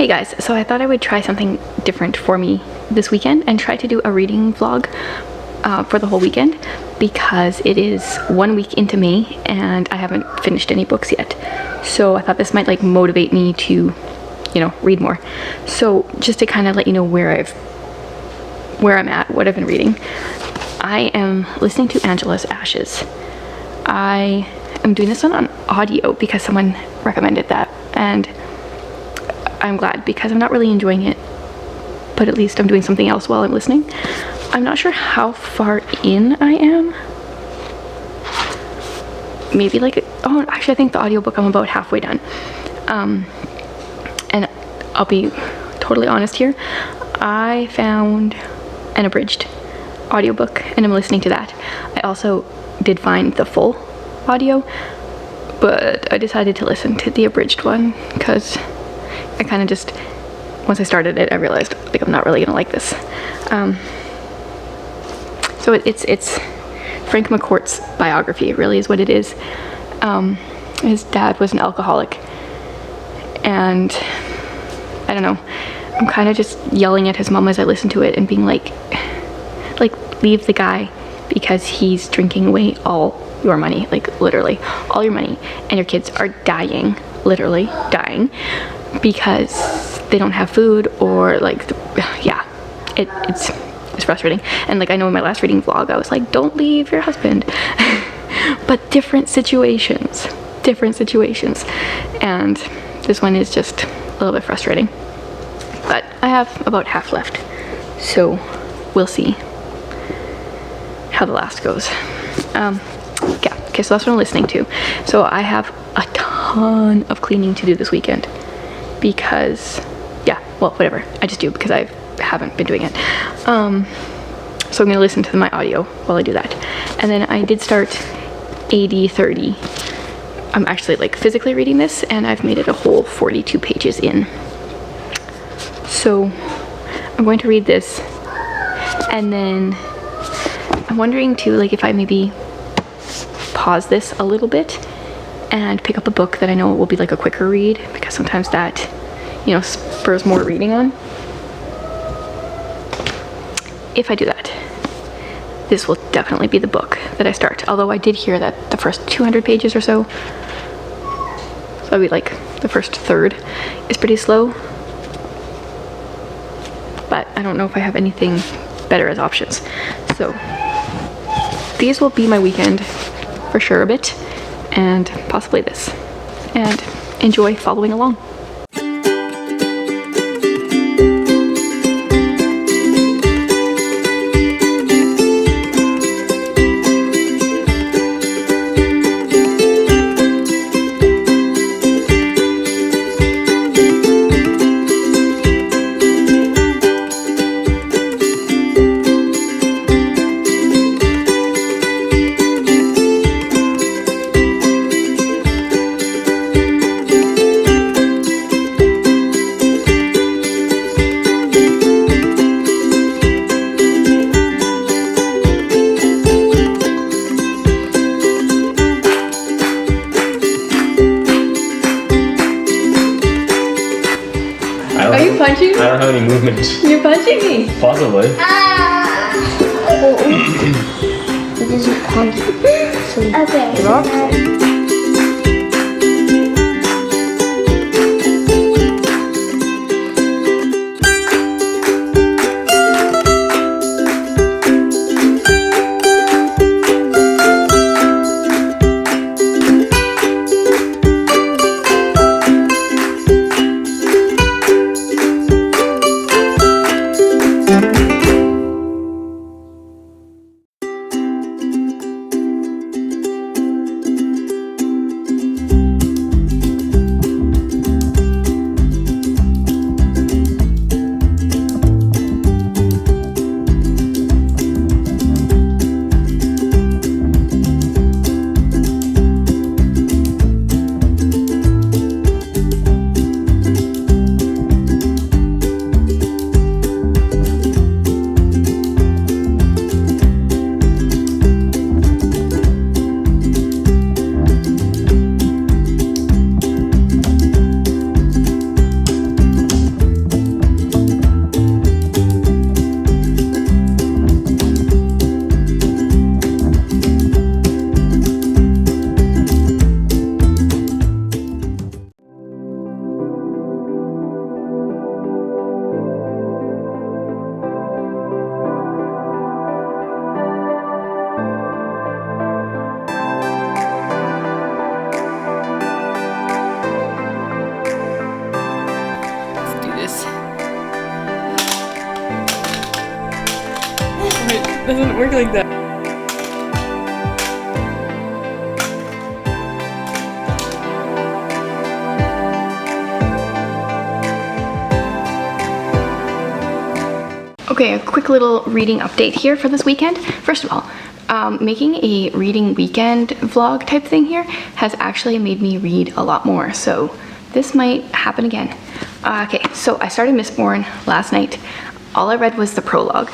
Hey guys, so I thought I would try something different for me this weekend and try to do a reading vlog for the whole weekend, because it is 1 week into May and I haven't finished any books yet. So I thought this might like motivate me to, you know, read more. So just to kind of let you know where I'm at, what I've been reading. I am listening to Angela's Ashes. I am doing this one on audio because someone recommended that, and I'm glad because I'm not really enjoying it, but at least I'm doing something else while I'm listening. I'm not sure how far in I am. Maybe like, oh, actually I think the audiobook I'm about halfway done. And I'll be totally honest here. I found an abridged audiobook and I'm listening to that. I also did find the full audio, but I decided to listen to the abridged one because I kind of just, once I started it, I realized like I'm not really gonna like this. So it's Frank McCourt's biography, it really is what it is. His dad was an alcoholic, and I don't know, I'm kind of just yelling at his mom as I listen to it and being like leave the guy, because he's drinking away all your money, like literally all your money, and your kids are dying, literally dying, because they don't have food, or like, yeah, it's frustrating. And like, I know in my last reading vlog I was like, don't leave your husband. But different situations, and this one is just a little bit frustrating, but I have about half left, so we'll see how the last goes. Yeah, okay, so that's what I'm listening to. So I have a ton of cleaning to do this weekend because, yeah, well, whatever, I just do because I haven't been doing it. So I'm gonna listen to my audio while I do that. And then I did start AD30. I'm actually like physically reading this, and I've made it a whole 42 pages in. So I'm going to read this, and then I'm wondering too, like, if I maybe pause this a little bit and pick up a book that I know will be like a quicker read, because sometimes that, you know, spurs more reading on. If I do that, this will definitely be the book that I start. Although I did hear that the first 200 pages or so that'd be like the first third, is pretty slow. But I don't know if I have anything better as options. So these will be my weekend for sure a bit, and possibly this. And enjoy following along. Are you punching me? I don't have any movement. You're punching me. Possibly. It doesn't punch. Okay. this. It doesn't work like that. Okay, a quick little reading update here for this weekend. First of all, making a reading weekend vlog type thing here has actually made me read a lot more, so this might happen again. Okay, so I started Mistborn last night. All I read was the prologue,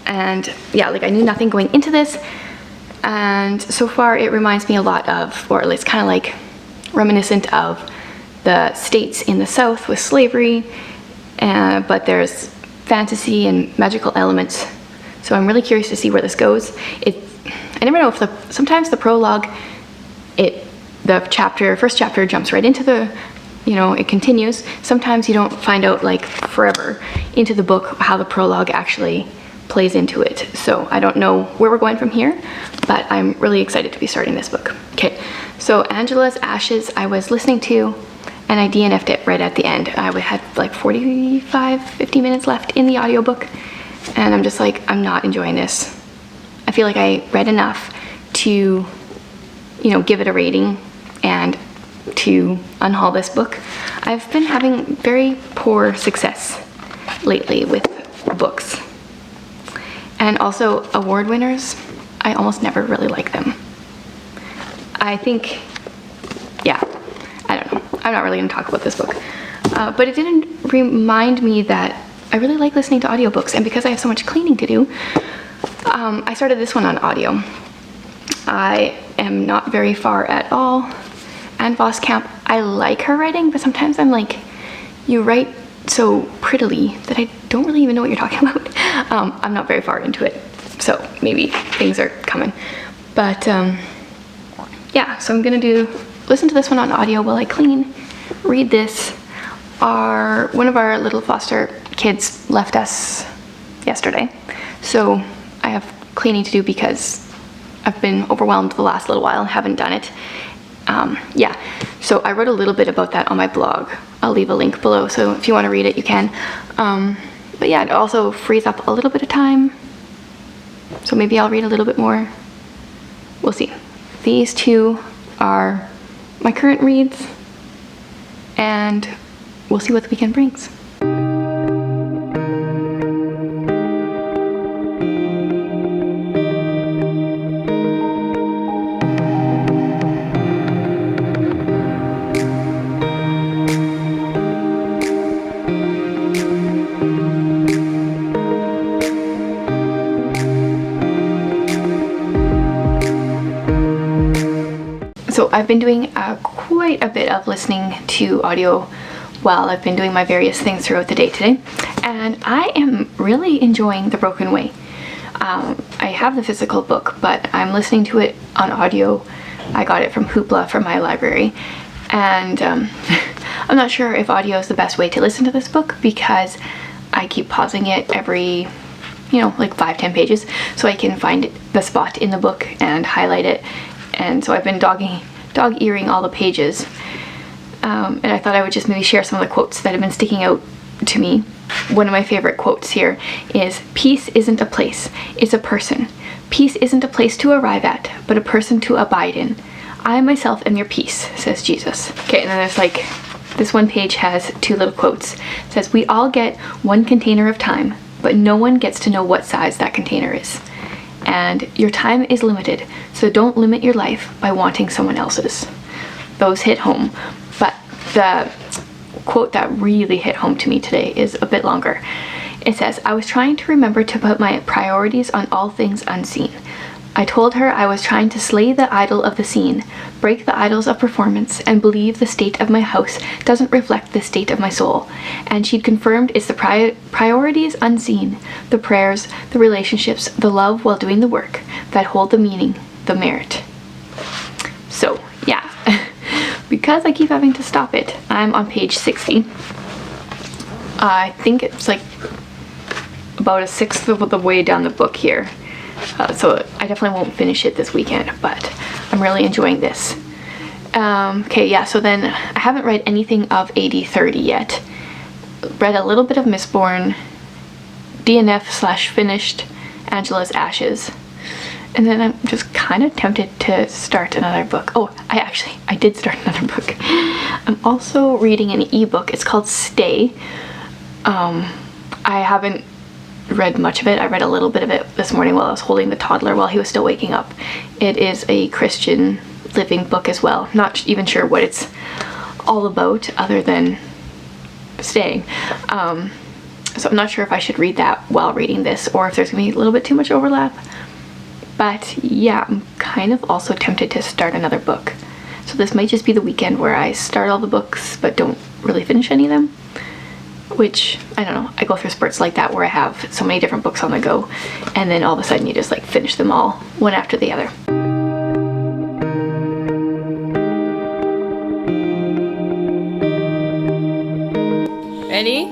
and yeah, like I knew nothing going into this, and so far it reminds me a lot of, or at least kind of like reminiscent of the states in the South with slavery, but there's fantasy and magical elements, so I'm really curious to see where this goes. I never know if sometimes the prologue, the first chapter jumps right into the, it continues. Sometimes you don't find out like forever into the book how the prologue actually plays into it. So I don't know where we're going from here, but I'm really excited to be starting this book. Okay, so Angela's Ashes I was listening to, and I DNF'd it right at the end. I had like 50 minutes left in the audiobook, and I'm just like, I'm not enjoying this. I feel like I read enough to, give it a rating and to unhaul this book. I've been having very poor success lately with books. And also award winners, I almost never really like them. I think, yeah, I don't know. I'm not really going to talk about this book. But it didn't remind me that I really like listening to audiobooks, and because I have so much cleaning to do, I started this one on audio. I am not very far at all. Anne Voskamp, I like her writing, but sometimes I'm like, you write so prettily that I don't really even know what you're talking about. I'm not very far into it, so maybe things are coming. But yeah, so I'm gonna listen to this one on audio while I clean, read this. One of our little foster kids left us yesterday, so I have cleaning to do because I've been overwhelmed the last little while and haven't done it. Yeah, so I wrote a little bit about that on my blog. I'll leave a link below, so if you want to read it, you can. But yeah, it also frees up a little bit of time, so maybe I'll read a little bit more. We'll see. These two are my current reads, and we'll see what the weekend brings. So I've been doing quite a bit of listening to audio while I've been doing my various things throughout the day today, and I am really enjoying The Broken Way. I have the physical book, but I'm listening to it on audio. I got it from Hoopla from my library, and I'm not sure if audio is the best way to listen to this book because I keep pausing it every, like 5-10 pages so I can find the spot in the book and highlight it. And so I've been dog-earing all the pages, and I thought I would just maybe share some of the quotes that have been sticking out to me. One of my favorite quotes here is, "Peace isn't a place, it's a person. Peace isn't a place to arrive at, but a person to abide in. I myself am your peace," says Jesus. Okay, and then there's like, this one page has 2 little quotes. It says, "We all get one container of time, but no one gets to know what size that container is. And your time is limited, so don't limit your life by wanting someone else's." Those hit home, but the quote that really hit home to me today is a bit longer. It says, "I was trying to remember to put my priorities on all things unseen. I told her I was trying to slay the idol of the scene, break the idols of performance, and believe the state of my house doesn't reflect the state of my soul. And she'd confirmed it's the priorities unseen, the prayers, the relationships, the love while doing the work, that hold the meaning, the merit." So, yeah. Because I keep having to stop it, I'm on page 60. I think it's like about a 1/6 of the way down the book here. So I definitely won't finish it this weekend, but I'm really enjoying this. Okay, yeah, so then I haven't read anything of AD 30 yet. read a little bit of Mistborn, DNF slash finished Angela's Ashes, and then I'm just kind of tempted to start another book. Oh, I did start another book. I'm also reading an ebook. It's called Stay. I haven't read much of it. I read a little bit of it this morning while I was holding the toddler while he was still waking up. It is a Christian living book as well. Not even sure what it's all about other than staying. So I'm not sure if I should read that while reading this or if there's gonna be a little bit too much overlap. But yeah, I'm kind of also tempted to start another book. So this might just be the weekend where I start all the books but don't really finish any of them. Which, I don't know, I go through spurts like that where I have so many different books on the go and then all of a sudden you just like finish them all one after the other. Ready?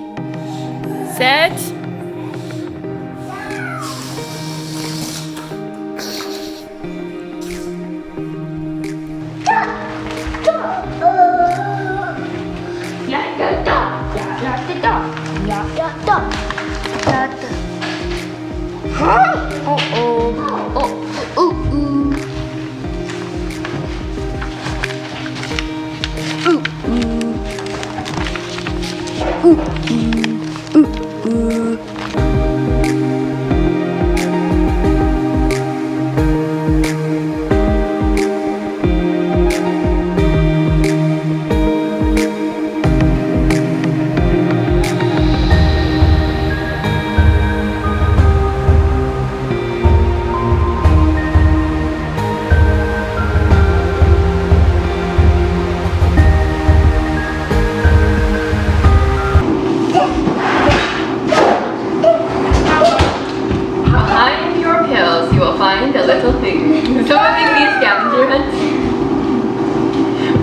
Set.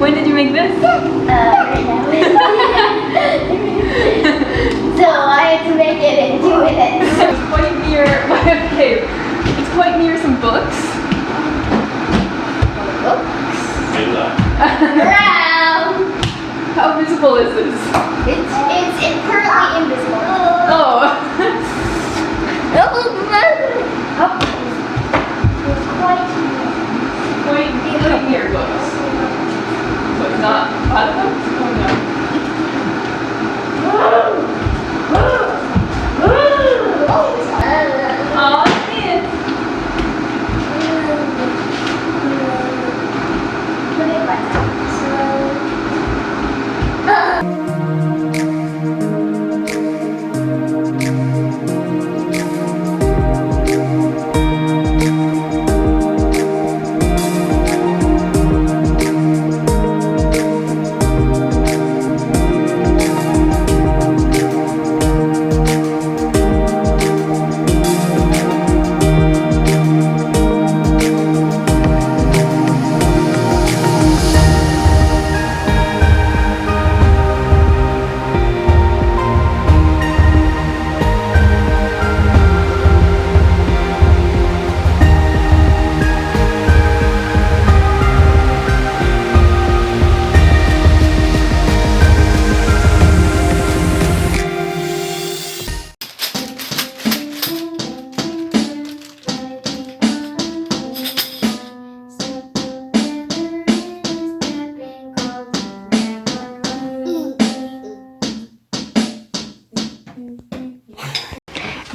When did you make this? Right now. So I had to make it in 2 minutes. It's quite near, okay, it's quite near some books. Brown. How visible is this? It's currently invisible. Oh. It's Quite near books. So it's not a lot of books? Oh, I see it.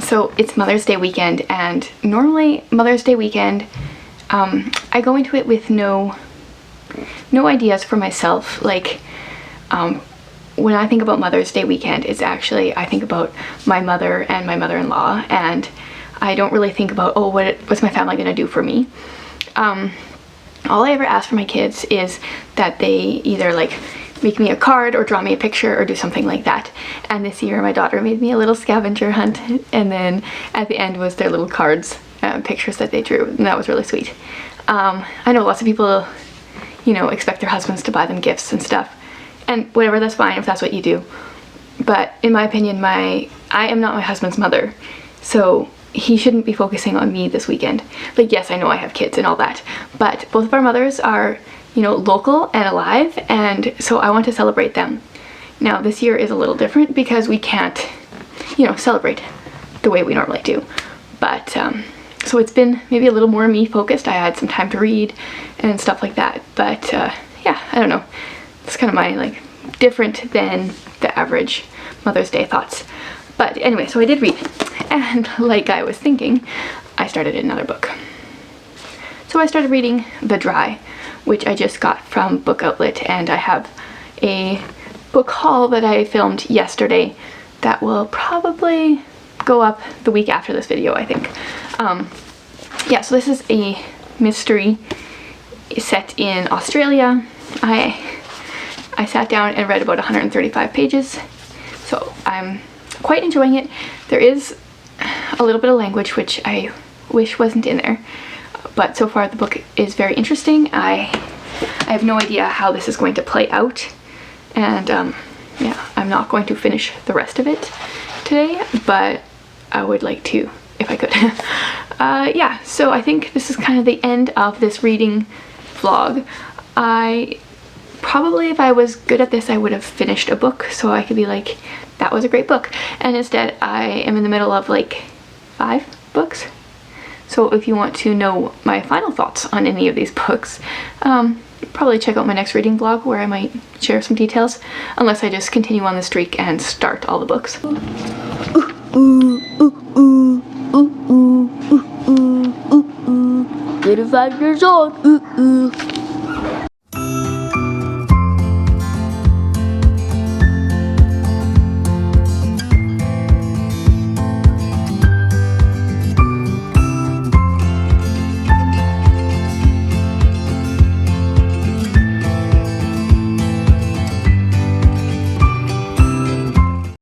So it's Mother's Day weekend, and normally Mother's Day weekend, I go into it with no ideas for myself. Like, when I think about Mother's Day weekend, it's actually, I think about my mother and my mother-in-law, and I don't really think about, oh, what's my family gonna do for me? All I ever ask for my kids is that they either like make me a card or draw me a picture or do something like that. And this year my daughter made me a little scavenger hunt, and then at the end was their little cards, pictures that they drew, and that was really sweet. I know lots of people, you know, expect their husbands to buy them gifts and stuff, and whatever, that's fine if that's what you do. But in my opinion, I am not my husband's mother, so he shouldn't be focusing on me this weekend. Like, yes, I know I have kids and all that, but both of our mothers are, you know, local and alive, and so I want to celebrate them. Now this year is a little different because we can't, celebrate the way we normally do. But so it's been maybe a little more me focused. I had some time to read and stuff like that. But yeah, I don't know. It's kind of my like different than the average Mother's Day thoughts. But anyway, so I did read, and like I was thinking, I started another book. So I started reading The Dry, which I just got from Book Outlet, and I have a book haul that I filmed yesterday that will probably go up the week after this video, I think. Yeah, so this is a mystery set in Australia. I sat down and read about 135 pages, so I'm quite enjoying it. There is a little bit of language which I wish wasn't in there, but so far the book is very interesting. I have no idea how this is going to play out, and yeah, I'm not going to finish the rest of it today, but I would like to if I could. Yeah, so I think this is kind of the end of this reading vlog. I probably, if I was good at this, I would have finished a book so I could be like, that was a great book. And instead I am in the middle of like 5 books. So if you want to know my final thoughts on any of these books, probably check out my next reading vlog where I might share some details, unless I just continue on the streak and start all the books. 35 years old.